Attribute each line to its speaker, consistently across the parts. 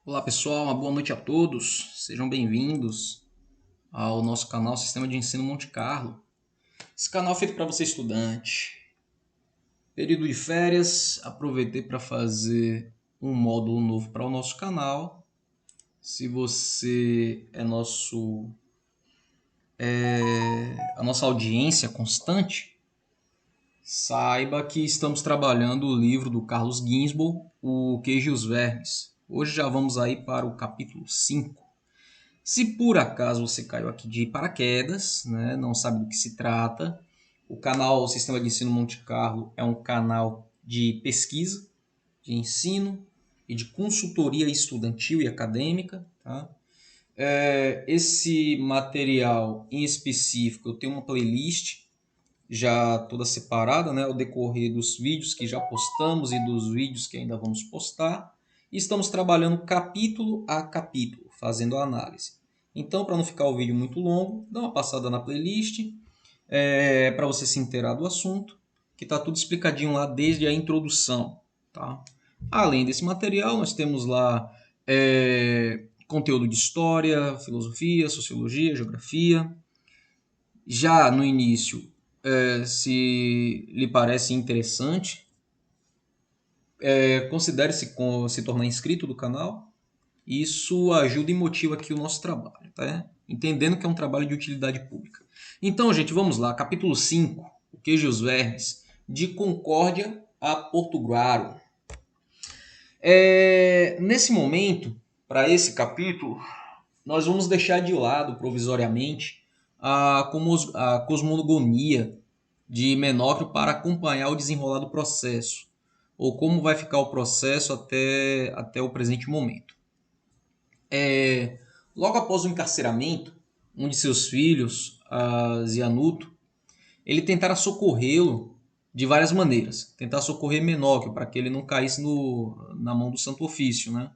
Speaker 1: Olá pessoal, uma boa noite a todos. Sejam bem-vindos ao nosso canal Sistema de Ensino Monte Carlo. Esse canal é feito para você estudante. Período de férias, aproveitei para fazer um módulo novo para o nosso canal. Se você é a nossa audiência constante, saiba que estamos trabalhando o livro do Carlos Ginzburg, O Queijo e os Vermes. Hoje já vamos aí para o capítulo 5. Se por acaso você caiu aqui de paraquedas, né, não sabe do que se trata, o canal Sistema de Ensino Monte Carlo é um canal de pesquisa, de ensino e de consultoria estudantil e acadêmica. Tá? Esse material em específico eu tenho uma playlist já toda separada, né, ao decorrer dos vídeos que já postamos e dos vídeos que ainda vamos postar. E estamos trabalhando capítulo a capítulo, fazendo a análise. Então, para não ficar o vídeo muito longo, dá uma passada na playlist para você se inteirar do assunto, que está tudo explicadinho lá desde a introdução. Tá? Além desse material, nós temos lá conteúdo de história, filosofia, sociologia, geografia. Já no início, se lhe parece interessante, considere se tornar inscrito do canal. Isso ajuda e motiva aqui o nosso trabalho, tá? Entendendo que é um trabalho de utilidade pública. Então, gente, vamos lá. Capítulo 5, O Queijo e os Vermes, de Concórdia a Portuguaro. Nesse momento, para esse capítulo, nós vamos deixar de lado provisoriamente a cosmogonia de Menóquio para acompanhar o desenrolar do processo, ou como vai ficar o processo até o presente momento. Logo após o encarceramento, um de seus filhos, Zianuto, ele tentara socorrê-lo de várias maneiras. Tentar socorrer Menóquio para que ele não caísse na mão do Santo Ofício, né?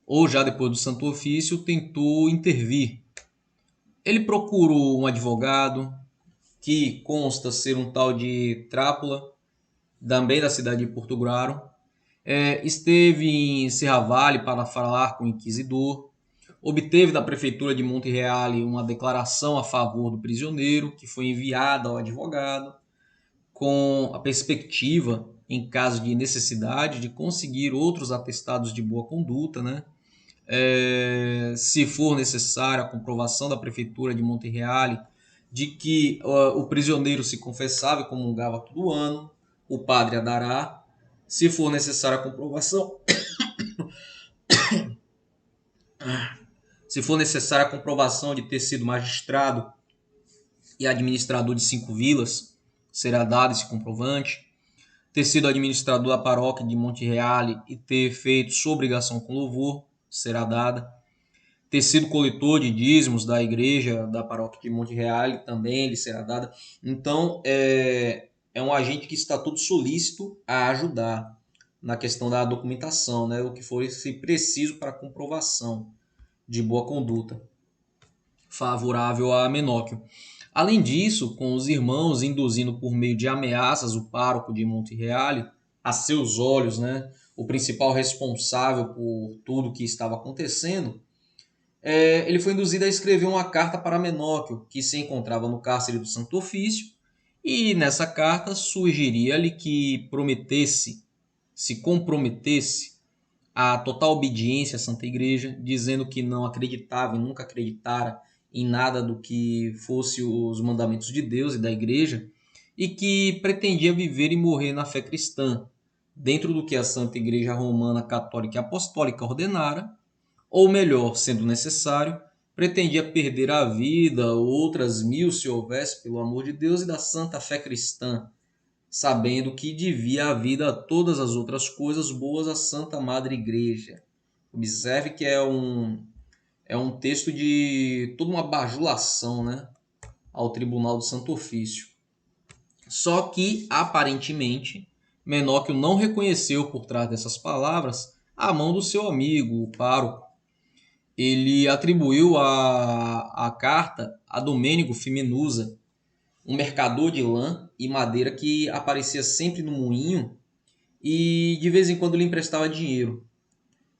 Speaker 1: Ou já depois do Santo Ofício, tentou intervir. Ele procurou um advogado, que consta ser um tal de Trápula, também da cidade de Portuguaro. Esteve em Serravalle para falar com o inquisidor. Obteve da prefeitura de Monte-Reale uma declaração a favor do prisioneiro, que foi enviada ao advogado, com a perspectiva, em caso de necessidade, de conseguir outros atestados de boa conduta, né? Se for necessária a comprovação da prefeitura de Monte-Reale de que o prisioneiro se confessava e comungava todo ano, o padre a dará. Se for necessária a comprovação, se for necessária a comprovação de ter sido magistrado e administrador de 5 vilas, será dado esse comprovante. Ter sido administrador da paróquia de Monte-Reale e ter feito sua obrigação com louvor, será dada. Ter sido coletor de dízimos da igreja da paróquia de Monte-Reale, também lhe será dada. Então, é um agente que está todo solícito a ajudar na questão da documentação, né? O que for preciso para a comprovação de boa conduta favorável a Menóquio. Além disso, com os irmãos induzindo por meio de ameaças o pároco de Monte-Reale, a seus olhos, né, o principal responsável por tudo que estava acontecendo, ele foi induzido a escrever uma carta para Menóquio, que se encontrava no cárcere do Santo Ofício, e nessa carta sugeriria-lhe que se comprometesse a total obediência à Santa Igreja, dizendo que não acreditava e nunca acreditara em nada do que fosse os mandamentos de Deus e da Igreja, e que pretendia viver e morrer na fé cristã, dentro do que a Santa Igreja Romana Católica e Apostólica ordenara, ou melhor, sendo necessário, pretendia perder a vida, outras 1000 se houvesse, pelo amor de Deus e da santa fé cristã, sabendo que devia a vida a todas as outras coisas boas à Santa Madre Igreja. Observe que é um texto de toda uma bajulação, né, ao Tribunal do Santo Ofício. Só que, aparentemente, Menóquio não reconheceu por trás dessas palavras a mão do seu amigo, o pároco. Ele atribuiu a carta a Domênico Fiminusa, um mercador de lã e madeira que aparecia sempre no moinho e de vez em quando lhe emprestava dinheiro.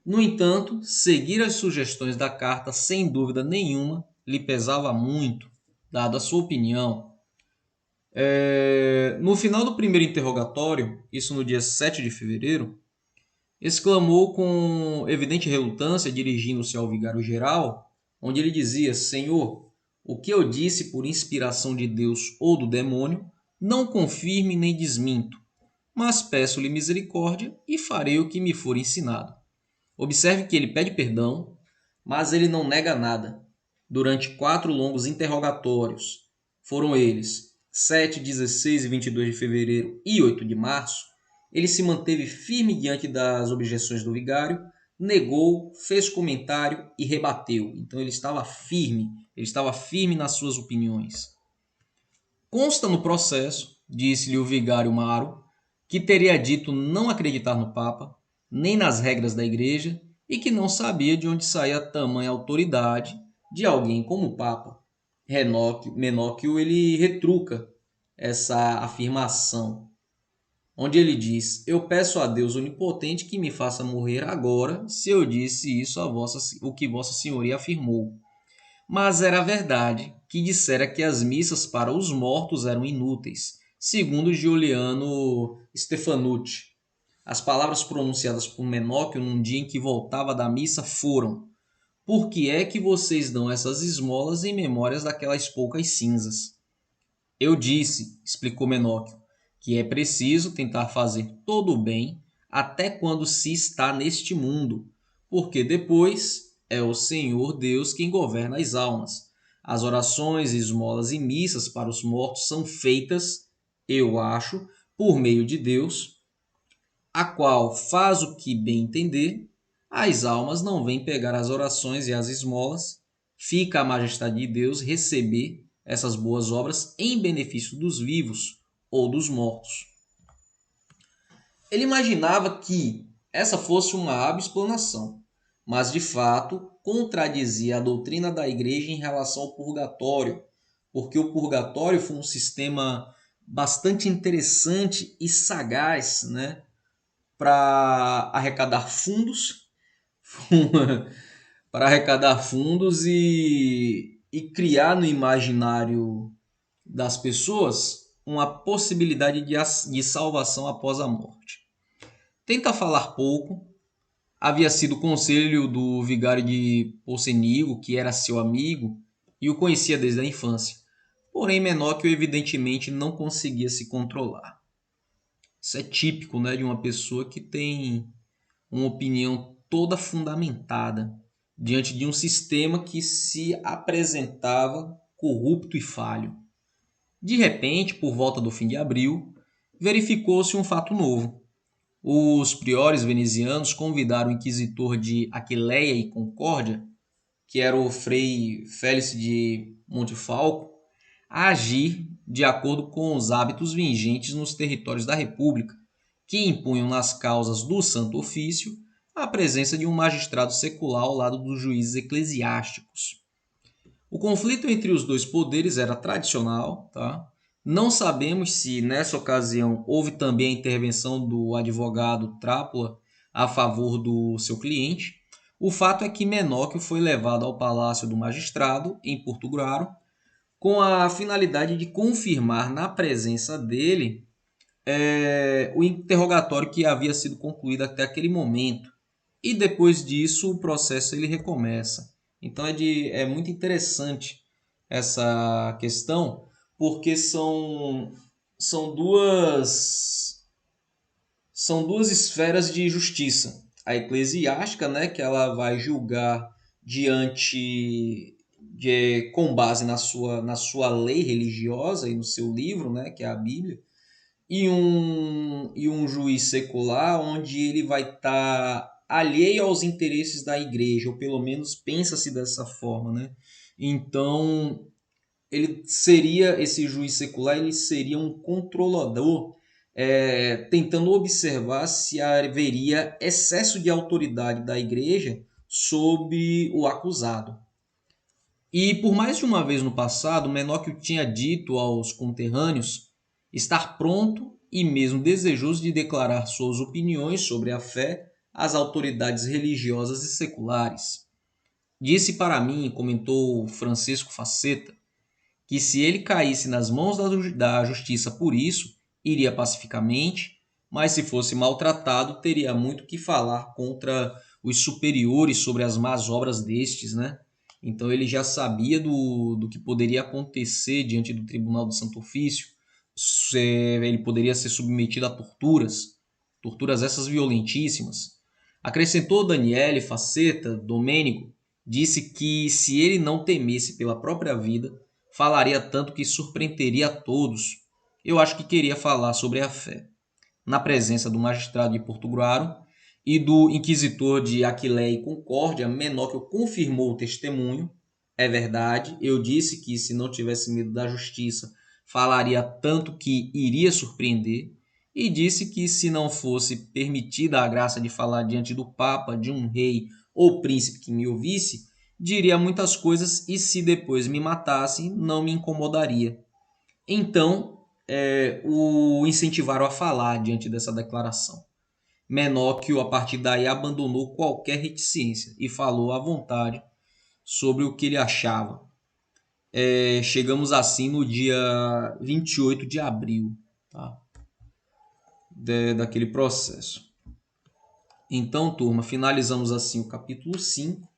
Speaker 1: No entanto, seguir as sugestões da carta sem dúvida nenhuma lhe pesava muito, dada a sua opinião. No final do primeiro interrogatório, isso no dia 7 de fevereiro, exclamou com evidente relutância, dirigindo-se ao vigário-geral, onde ele dizia: Senhor, o que eu disse por inspiração de Deus ou do demônio, não confirme nem desminto, mas peço-lhe misericórdia e farei o que me for ensinado. Observe que ele pede perdão, mas ele não nega nada. Durante 4 longos interrogatórios, foram eles 7, 16 e 22 de fevereiro e 8 de março, ele se manteve firme diante das objeções do vigário, negou, fez comentário e rebateu. Então ele estava firme nas suas opiniões. Consta no processo, disse-lhe o vigário Maro, que teria dito não acreditar no Papa, nem nas regras da Igreja, e que não sabia de onde saía tamanha autoridade de alguém como o Papa. Menóquio ele retruca essa afirmação, onde ele diz: Eu peço a Deus onipotente que me faça morrer agora, se eu disse isso o que Vossa Senhoria afirmou. Mas era verdade que dissera que as missas para os mortos eram inúteis, segundo Giuliano Stefanucci. As palavras pronunciadas por Menóquio num dia em que voltava da missa foram: Por que é que vocês dão essas esmolas em memórias daquelas poucas cinzas? Eu disse, explicou Menóquio, que é preciso tentar fazer todo o bem até quando se está neste mundo, porque depois é o Senhor Deus quem governa as almas. As orações, esmolas e missas para os mortos são feitas, eu acho, por meio de Deus, a qual faz o que bem entender. As almas não vêm pegar as orações e as esmolas, fica a majestade de Deus receber essas boas obras em benefício dos vivos ou dos mortos. Ele imaginava que essa fosse uma hábil explanação, mas de fato contradizia a doutrina da Igreja em relação ao purgatório, porque o purgatório foi um sistema bastante interessante e sagaz, né, para arrecadar fundos, para arrecadar fundos e criar no imaginário das pessoas uma possibilidade de salvação após a morte. Tenta falar pouco, havia sido conselho do vigário de Pocenigo, que era seu amigo e o conhecia desde a infância. Porém, Menóquio evidentemente não conseguia se controlar. Isso é típico, né, de uma pessoa que tem uma opinião toda fundamentada diante de um sistema que se apresentava corrupto e falho. De repente, por volta do fim de abril, verificou-se um fato novo. Os priores venezianos convidaram o inquisitor de Aquileia e Concórdia, que era o frei Félix de Montefalco, a agir de acordo com os hábitos vigentes nos territórios da República, que impunham nas causas do Santo Ofício a presença de um magistrado secular ao lado dos juízes eclesiásticos. O conflito entre os dois poderes era tradicional, tá? Não sabemos se nessa ocasião houve também a intervenção do advogado Trápula a favor do seu cliente. O fato é que Menóquio foi levado ao palácio do magistrado em Portugal com a finalidade de confirmar na presença dele o interrogatório que havia sido concluído até aquele momento. E depois disso o processo ele recomeça. Então é muito interessante essa questão, porque são duas esferas de justiça. A eclesiástica, né, que ela vai julgar com base na sua lei religiosa e no seu livro, né, que é a Bíblia, e um juiz secular onde ele vai estar alheio aos interesses da igreja, ou pelo menos pensa-se dessa forma, né? Então, esse juiz secular, ele seria um controlador, tentando observar se haveria excesso de autoridade da igreja sobre o acusado. E por mais de uma vez no passado, Menóquio tinha dito aos conterrâneos estar pronto e mesmo desejoso de declarar suas opiniões sobre a fé às autoridades religiosas e seculares. Disse para mim, comentou Francisco Faceta, que se ele caísse nas mãos da justiça por isso, iria pacificamente, mas se fosse maltratado, teria muito que falar contra os superiores sobre as más obras destes, né? Então ele já sabia do que poderia acontecer diante do Tribunal do Santo Ofício. Ele poderia ser submetido a torturas essas violentíssimas. Acrescentou Daniele Faceta, Domênico, disse que se ele não temesse pela própria vida, falaria tanto que surpreenderia a todos. Eu acho que queria falar sobre a fé. Na presença do magistrado de Portuguaro e do inquisitor de Aquileia e Concórdia, Menóquio confirmou o testemunho. É verdade, eu disse que se não tivesse medo da justiça, falaria tanto que iria surpreender, e disse que se não fosse permitida a graça de falar diante do Papa, de um rei ou príncipe que me ouvisse, diria muitas coisas e se depois me matasse, não me incomodaria. Então, o incentivaram a falar diante dessa declaração. Menóquio, a partir daí, abandonou qualquer reticência e falou à vontade sobre o que ele achava. Chegamos assim no dia 28 de abril, tá? Daquele processo. Então, turma, finalizamos assim o capítulo 5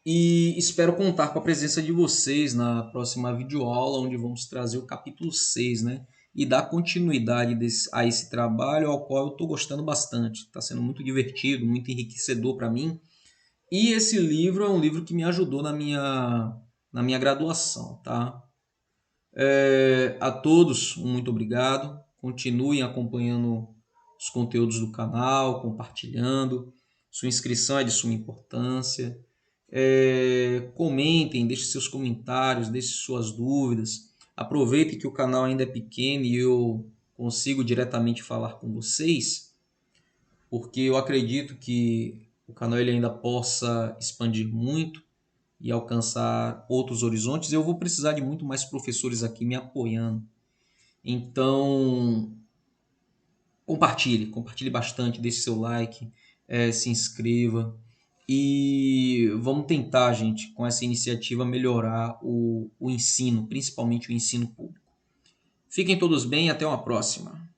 Speaker 1: e espero contar com a presença de vocês na próxima videoaula, onde vamos trazer o capítulo 6, né? E dar continuidade a esse trabalho ao qual eu estou gostando bastante. Está sendo muito divertido, muito enriquecedor para mim. E esse livro é um livro que me ajudou na minha graduação, tá? A todos, muito obrigado. Continuem acompanhando os conteúdos do canal, compartilhando. Sua inscrição é de suma importância. Comentem, deixem seus comentários, deixem suas dúvidas. Aproveitem que o canal ainda é pequeno e eu consigo diretamente falar com vocês, porque eu acredito que o canal ele ainda possa expandir muito e alcançar outros horizontes. Eu vou precisar de muito mais professores aqui me apoiando. Então, compartilhe bastante, deixe seu like, se inscreva. E vamos tentar, gente, com essa iniciativa, melhorar o ensino, principalmente o ensino público. Fiquem todos bem, até uma próxima.